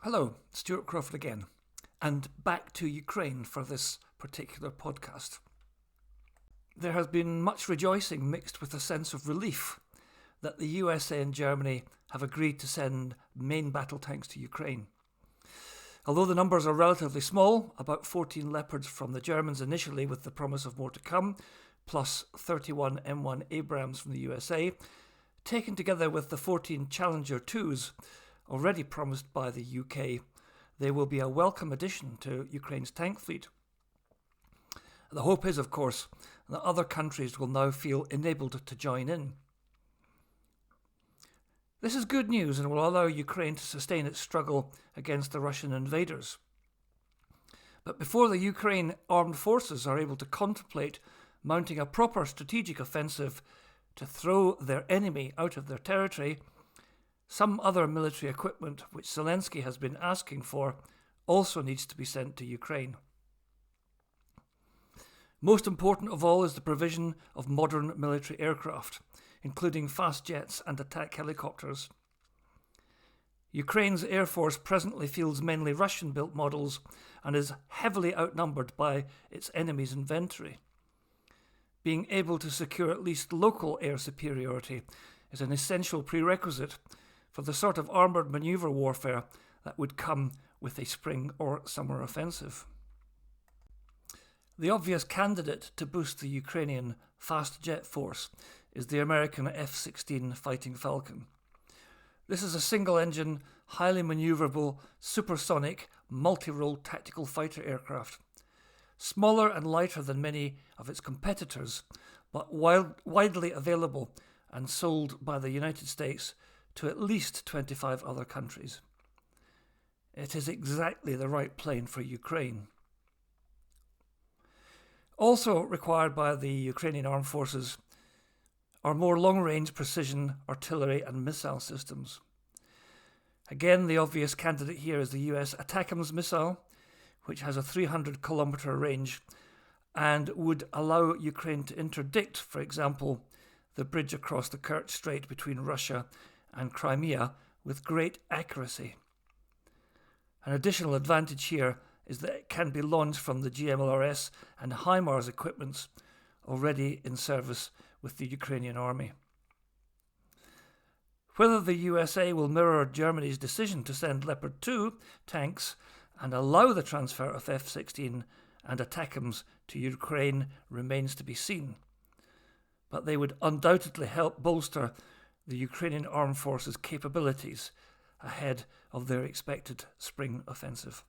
Hello, Stuart Crawford again, and back to Ukraine for this particular podcast. There has been much rejoicing mixed with a sense of relief that the USA and Germany have agreed to send main battle tanks to Ukraine. Although the numbers are relatively small, about 14 Leopards from the Germans initially with the promise of more to come, plus 31 M1 Abrams from the USA, taken together with the 14 Challenger 2s already promised by the UK, they will be a welcome addition to Ukraine's tank fleet. The hope is, of course, that other countries will now feel enabled to join in. This is good news and will allow Ukraine to sustain its struggle against the Russian invaders. But before the Ukraine armed forces are able to contemplate mounting a proper strategic offensive to throw their enemy out of their territory, some other military equipment which Zelensky has been asking for also needs to be sent to Ukraine. Most important of all is the provision of modern military aircraft, including fast jets and attack helicopters. Ukraine's Air Force presently fields mainly Russian-built models and is heavily outnumbered by its enemy's inventory. Being able to secure at least local air superiority is an essential prerequisite for the sort of armoured manoeuvre warfare that would come with a spring or summer offensive. The obvious candidate to boost the Ukrainian fast jet force is the American F-16 Fighting Falcon. This is a single-engine, highly manoeuvrable, supersonic, multi-role tactical fighter aircraft. Smaller and lighter than many of its competitors, but widely available and sold by the United States to at least 25 other countries. It is exactly the right plane for Ukraine. Also required by the Ukrainian armed forces are more long-range precision artillery and missile systems. Again, the obvious candidate here is the US ATACMS missile, which has a 300-kilometre range and would allow Ukraine to interdict, for example, the bridge across the Kerch Strait between Russia and Crimea with great accuracy. An additional advantage here is that it can be launched from the GMLRS and HIMARS equipments already in service with the Ukrainian army. Whether the USA will mirror Germany's decision to send Leopard 2 tanks and allow the transfer of F-16 and ATACMS to Ukraine remains to be seen, but they would undoubtedly help bolster the Ukrainian armed forces' capabilities ahead of their expected spring offensive.